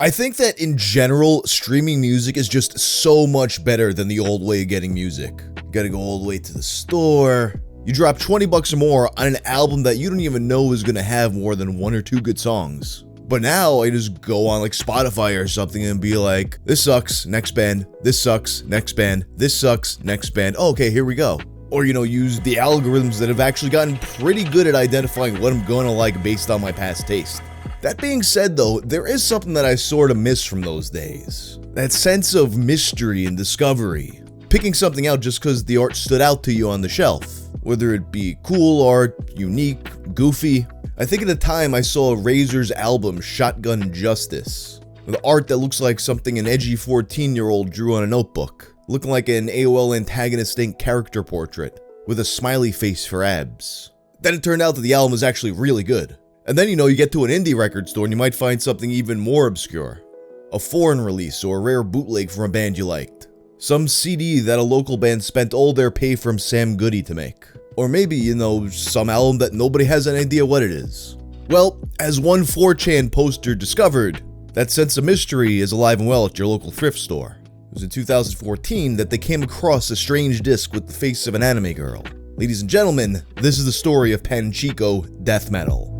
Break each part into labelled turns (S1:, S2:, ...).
S1: I think that in general, streaming music is just so much better than the old way of getting music. You gotta go all the way to the store. You drop 20 bucks or more on an album that you don't even know is gonna have more than 1 or 2 good songs. But now I just go on like Spotify or something and be like, this sucks, next band, this sucks, next band, this sucks, next band, oh, okay, here we go. Or, use the algorithms that have actually gotten pretty good at identifying what I'm gonna like based on my past taste. That being said though, there is something that I sort of miss from those days. That sense of mystery and discovery. Picking something out just because the art stood out to you on the shelf. Whether it be cool art, unique, goofy. I think at the time I saw Razor's album Shotgun Justice. With art that looks like something an edgy 14-year-old drew on a notebook. Looking like an AOL Antagonist Inc. character portrait. With a smiley face for abs. Then it turned out that the album was actually really good. And then you get to an indie record store and you might find something even more obscure. A foreign release or a rare bootleg from a band you liked. Some CD that a local band spent all their pay from Sam Goody to make. Or maybe, some album that nobody has an idea what it is. Well, as one 4chan poster discovered, that sense of mystery is alive and well at your local thrift store. It was in 2014 that they came across a strange disc with the face of an anime girl. Ladies and gentlemen, this is the story of Panchiko DEATHMETAL.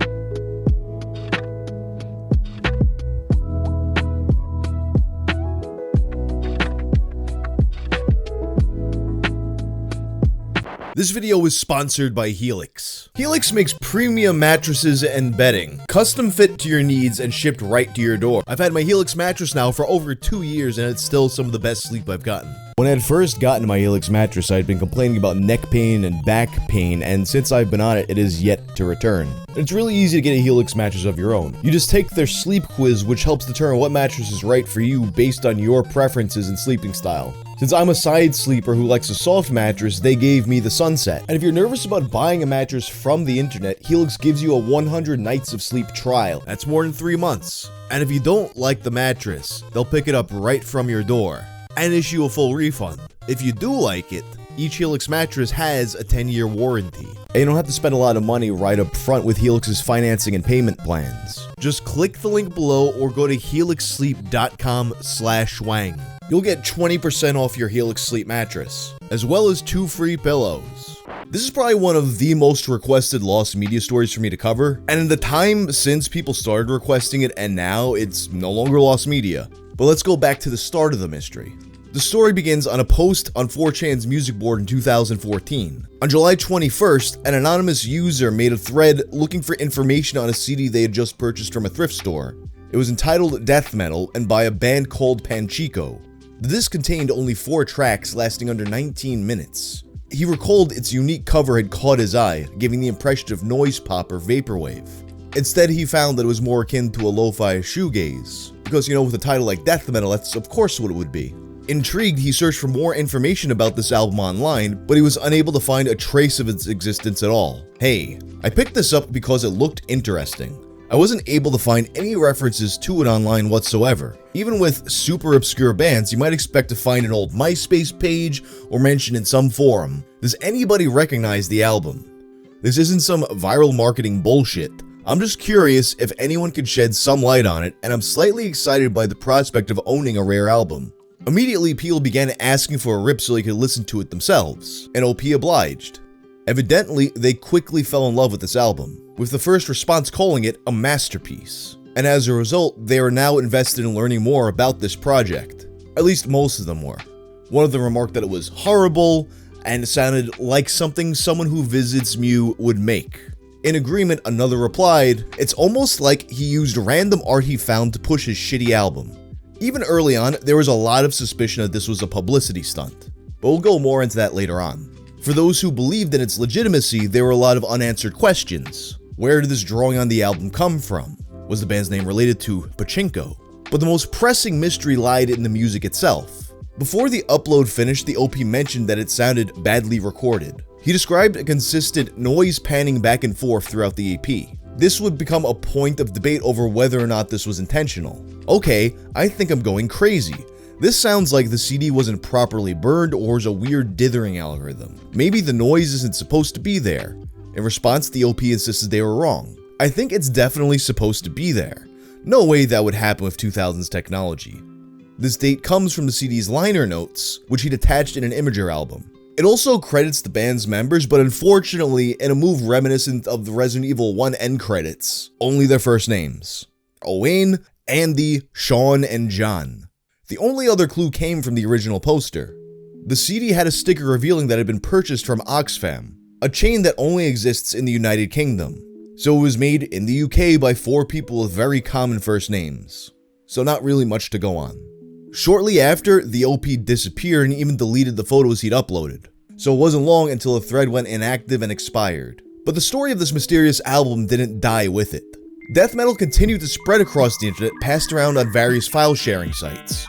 S1: This video is sponsored by Helix. Helix makes premium mattresses and bedding, custom fit to your needs and shipped right to your door. I've had my Helix mattress now for over 2 years and it's still some of the best sleep I've gotten. When I had first gotten my Helix mattress, I had been complaining about neck pain and back pain, and since I've been on it, it is yet to return. It's really easy to get a Helix mattress of your own. You just take their sleep quiz, which helps determine what mattress is right for you based on your preferences and sleeping style. Since I'm a side sleeper who likes a soft mattress, they gave me the Sunset. And if you're nervous about buying a mattress from the internet, Helix gives you a 100 nights of sleep trial. That's more than 3 months. And if you don't like the mattress, they'll pick it up right from your door and issue a full refund. If you do like it, each Helix mattress has a 10-year warranty. And you don't have to spend a lot of money right up front with Helix's financing and payment plans. Just click the link below or go to helixsleep.com/wang. You'll get 20% off your Helix Sleep mattress, as well as 2 free pillows. This is probably one of the most requested lost media stories for me to cover, and in the time since people started requesting it and now, it's no longer lost media. But let's go back to the start of the mystery. The story begins on a post on 4chan's music board in 2014. On July 21st, an anonymous user made a thread looking for information on a CD they had just purchased from a thrift store. It was entitled Death Metal and by a band called Panchiko. The disc contained only 4 tracks lasting under 19 minutes. He recalled its unique cover had caught his eye, giving the impression of noise pop or vaporwave. Instead, he found that it was more akin to a lo-fi shoegaze. Because, with a title like Death Metal, that's of course what it would be. Intrigued, he searched for more information about this album online, but he was unable to find a trace of its existence at all. Hey, I picked this up because it looked interesting. I wasn't able to find any references to it online whatsoever. Even with super obscure bands, you might expect to find an old MySpace page or mention in some forum. Does anybody recognize the album? This isn't some viral marketing bullshit. I'm just curious if anyone could shed some light on it, and I'm slightly excited by the prospect of owning a rare album. Immediately, people began asking for a rip so they could listen to it themselves, and OP obliged. Evidently, they quickly fell in love with this album, with the first response calling it a masterpiece. And as a result, they are now invested in learning more about this project. At least most of them were. One of them remarked that it was horrible, and it sounded like something someone who visits Mew would make. In agreement, another replied, it's almost like he used random art he found to push his shitty album. Even early on, there was a lot of suspicion that this was a publicity stunt, but we'll go more into that later on. For those who believed in its legitimacy, there were a lot of unanswered questions. Where did this drawing on the album come from? Was the band's name related to Pachinko? But the most pressing mystery lied in the music itself. Before the upload finished, the OP mentioned that it sounded badly recorded. He described a consistent noise panning back and forth throughout the EP. This would become a point of debate over whether or not this was intentional. Okay, I think I'm going crazy. This sounds like the CD wasn't properly burned or is a weird dithering algorithm. Maybe the noise isn't supposed to be there. In response, the OP insisted they were wrong. I think it's definitely supposed to be there. no way that would happen with 2000s technology. This date comes from the CD's liner notes, which he'd attached in an Imager album. It also credits the band's members, but unfortunately, in a move reminiscent of the Resident Evil 1 end credits, only their first names: Owain, Andy, Sean, and John. The only other clue came from the original poster. The CD had a sticker revealing that it had been purchased from Oxfam, a chain that only exists in the United Kingdom. So it was made in the UK by 4 people with very common first names. So not really much to go on. Shortly after, the OP disappeared and even deleted the photos he'd uploaded. So it wasn't long until the thread went inactive and expired. But the story of this mysterious album didn't die with it. Death metal continued to spread across the internet, passed around on various file sharing sites.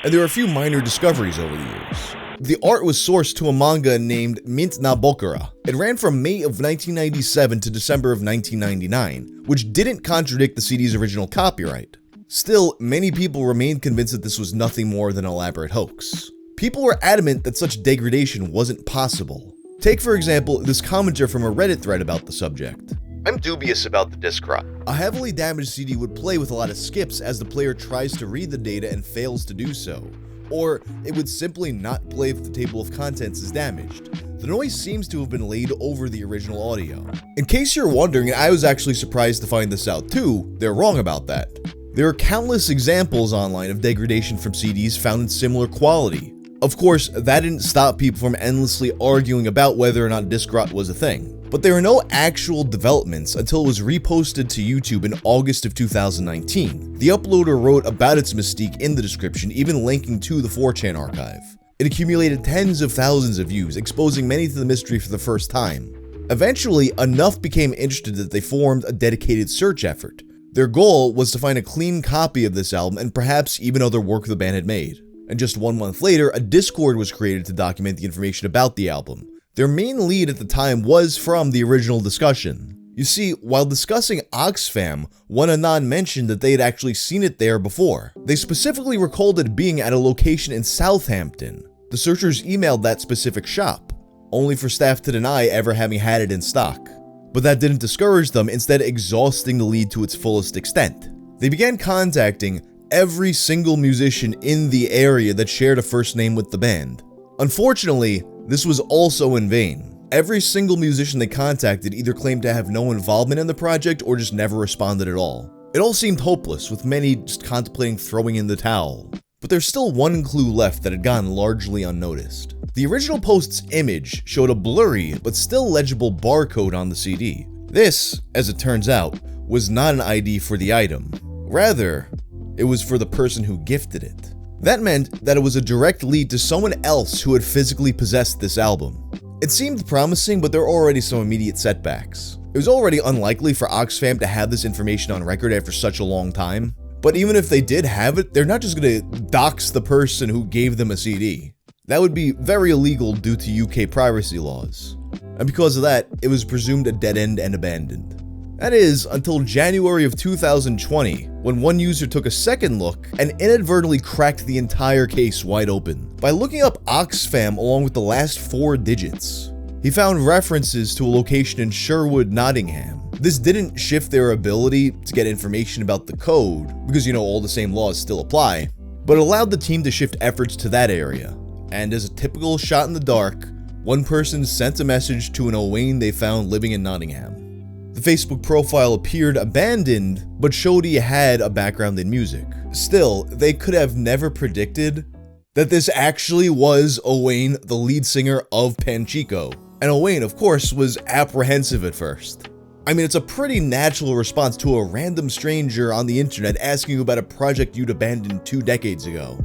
S1: And there were a few minor discoveries over the years. The art was sourced to a manga named Mint na Bokura. It ran from May of 1997 to December of 1999, which didn't contradict the CD's original copyright. Still, many people remained convinced that this was nothing more than an elaborate hoax. People were adamant that such degradation wasn't possible. Take, for example, this commenter from a Reddit thread about the subject. I'm dubious about the disk rot. A heavily damaged CD would play with a lot of skips as the player tries to read the data and fails to do so. Or it would simply not play if the table of contents is damaged. The noise seems to have been laid over the original audio. In case you're wondering, and I was actually surprised to find this out too, they're wrong about that. There are countless examples online of degradation from CDs found in similar quality. Of course, that didn't stop people from endlessly arguing about whether or not disk rot was a thing. But there were no actual developments until it was reposted to YouTube in August of 2019. The uploader wrote about its mystique in the description, even linking to the 4chan archive. It accumulated tens of thousands of views, exposing many to the mystery for the first time. Eventually, enough became interested that they formed a dedicated search effort. Their goal was to find a clean copy of this album and perhaps even other work the band had made. And just 1 month later, a Discord was created to document the information about the album. Their main lead at the time was from the original discussion. You see, while discussing Oxfam, one Anon mentioned that they had actually seen it there before. They specifically recalled it being at a location in Southampton. The searchers emailed that specific shop, only for staff to deny ever having had it in stock. But that didn't discourage them, instead exhausting the lead to its fullest extent. They began contacting every single musician in the area that shared a first name with the band. Unfortunately, this was also in vain. Every single musician they contacted either claimed to have no involvement in the project or just never responded at all. It all seemed hopeless, with many just contemplating throwing in the towel. But there's still one clue left that had gone largely unnoticed. The original post's image showed a blurry but still legible barcode on the CD. This, as it turns out, was not an ID for the item. Rather, it was for the person who gifted it. That meant that it was a direct lead to someone else who had physically possessed this album. It seemed promising, but there were already some immediate setbacks. It was already unlikely for Oxfam to have this information on record after such a long time. But even if they did have it, they're not just gonna dox the person who gave them a CD. That would be very illegal due to UK privacy laws. And because of that, it was presumed a dead end and abandoned. That is, until January of 2020, when one user took a second look and inadvertently cracked the entire case wide open. By looking up Oxfam along with the last 4 digits, he found references to a location in Sherwood, Nottingham. This didn't shift their ability to get information about the code, because all the same laws still apply, but it allowed the team to shift efforts to that area. And as a typical shot in the dark, one person sent a message to an Owain they found living in Nottingham. The Facebook profile appeared abandoned, but showed he had a background in music. Still, they could have never predicted that this actually was Owain, the lead singer of Panchiko. And Owain, of course, was apprehensive at first. I mean, it's a pretty natural response to a random stranger on the internet asking you about a project you'd abandoned 2 decades ago.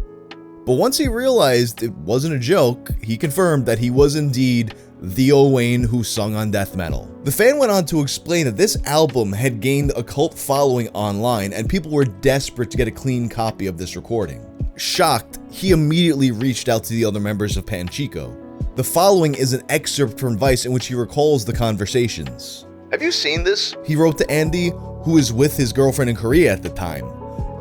S1: But once he realized it wasn't a joke, he confirmed that he was indeed the Owain who sung on death metal. The fan went on to explain that this album had gained a cult following online and people were desperate to get a clean copy of this recording. Shocked, he immediately reached out to the other members of Panchiko. The following is an excerpt from Vice in which he recalls the conversations. "Have you seen this?" he wrote to Andy, who was with his girlfriend in Korea at the time.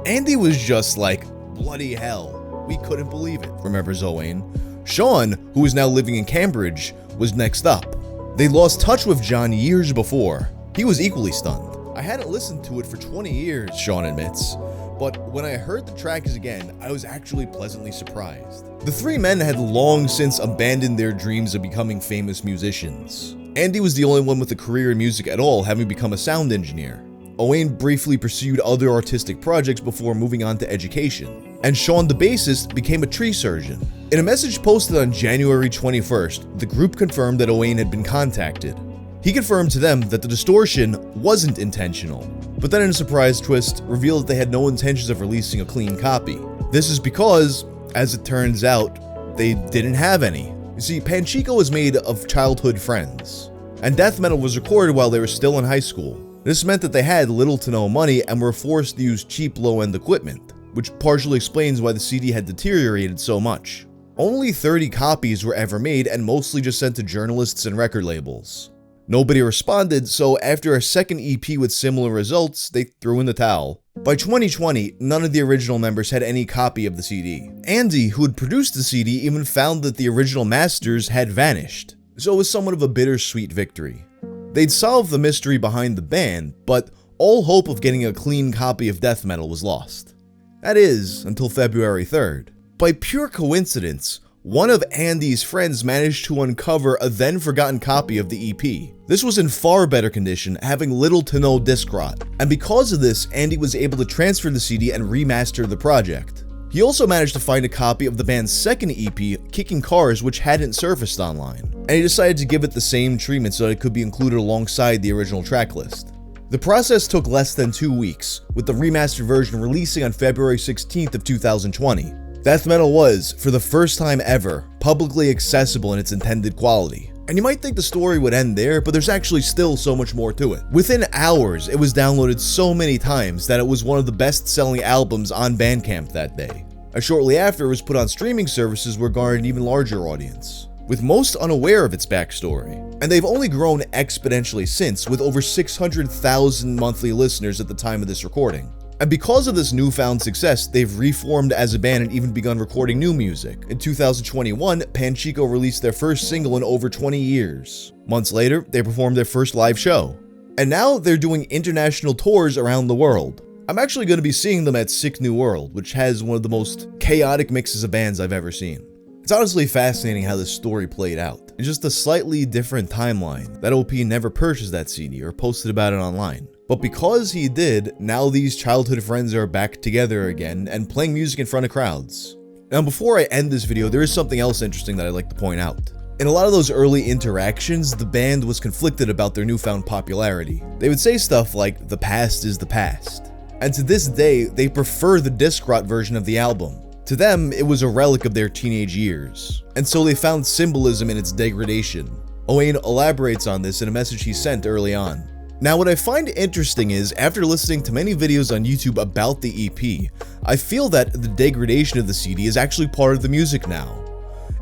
S1: Andy was just like, "Bloody hell. We couldn't believe it," remembers Owain. Sean, who is now living in Cambridge, was next up. They lost touch with John years before. He was equally stunned. I hadn't listened to it for 20 years, Sean admits, but when I heard the track again, I was actually pleasantly surprised. The three men had long since abandoned their dreams of becoming famous musicians. Andy was the only one with a career in music at all, having become a sound engineer. Owain briefly pursued other artistic projects before moving on to education, and Sean the bassist became a tree surgeon. In a message posted on January 21st, the group confirmed that Owain had been contacted. He confirmed to them that the distortion wasn't intentional, but then in a surprise twist, revealed that they had no intentions of releasing a clean copy. This is because, as it turns out, they didn't have any. You see, Panchiko was made of childhood friends, and death metal was recorded while they were still in high school. This meant that they had little to no money and were forced to use cheap low-end equipment, which partially explains why the CD had deteriorated so much. Only 30 copies were ever made and mostly just sent to journalists and record labels. Nobody responded, so after a second EP with similar results, they threw in the towel. By 2020, none of the original members had any copy of the CD. Andy, who had produced the CD, even found that the original masters had vanished, so it was somewhat of a bittersweet victory. They'd solved the mystery behind the band, but all hope of getting a clean copy of death metal was lost. That is, until February 3rd. By pure coincidence, one of Andy's friends managed to uncover a then-forgotten copy of the EP. This was in far better condition, having little to no disc rot, and because of this, Andy was able to transfer the CD and remaster the project. He also managed to find a copy of the band's second EP, Kicking Cars, which hadn't surfaced online, and he decided to give it the same treatment so that it could be included alongside the original tracklist. The process took less than 2 weeks, with the remastered version releasing on February 16th of 2020. Death metal was, for the first time ever, publicly accessible in its intended quality. And you might think the story would end there, but there's actually still so much more to it. Within hours, it was downloaded so many times that it was one of the best-selling albums on Bandcamp that day. And shortly after, it was put on streaming services where it garnered an even larger audience, with most unaware of its backstory. And they've only grown exponentially since, with over 600,000 monthly listeners at the time of this recording. And because of this newfound success, they've reformed as a band and even begun recording new music. In 2021, Panchiko released their first single in over 20 years. Months later, they performed their first live show. And now they're doing international tours around the world. I'm actually going to be seeing them at Sick New World, which has one of the most chaotic mixes of bands I've ever seen. It's honestly fascinating how this story played out. In just a slightly different timeline, that OP never purchased that CD or posted about it online. But because he did, now these childhood friends are back together again and playing music in front of crowds. Now before I end this video, there is something else interesting that I'd like to point out. In a lot of those early interactions, the band was conflicted about their newfound popularity. They would say stuff like, "The past is the past." And to this day, they prefer the disc rot version of the album. To them, it was a relic of their teenage years, and so they found symbolism in its degradation. Owain elaborates on this in a message he sent early on. Now, what I find interesting is, after listening to many videos on YouTube about the EP, I feel that the degradation of the CD is actually part of the music now.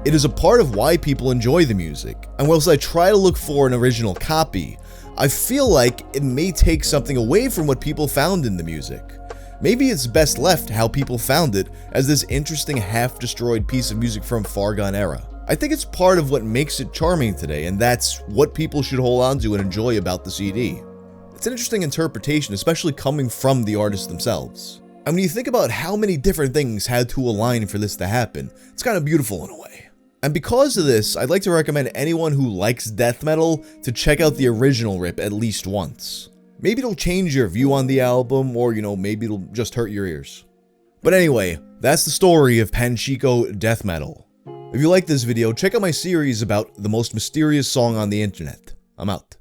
S1: It is a part of why people enjoy the music, and whilst I try to look for an original copy, I feel like it may take something away from what people found in the music. Maybe it's best left how people found it as this interesting half-destroyed piece of music from far gone era. I think it's part of what makes it charming today, and that's what people should hold on to and enjoy about the CD. It's an interesting interpretation, especially coming from the artists themselves. And when you think about how many different things had to align for this to happen, it's kind of beautiful in a way. And because of this, I'd like to recommend anyone who likes death metal to check out the original rip at least once. Maybe it'll change your view on the album, or maybe it'll just hurt your ears. But anyway, that's the story of Panchiko Death Metal. If you like this video, check out my series about the most mysterious song on the internet. I'm out.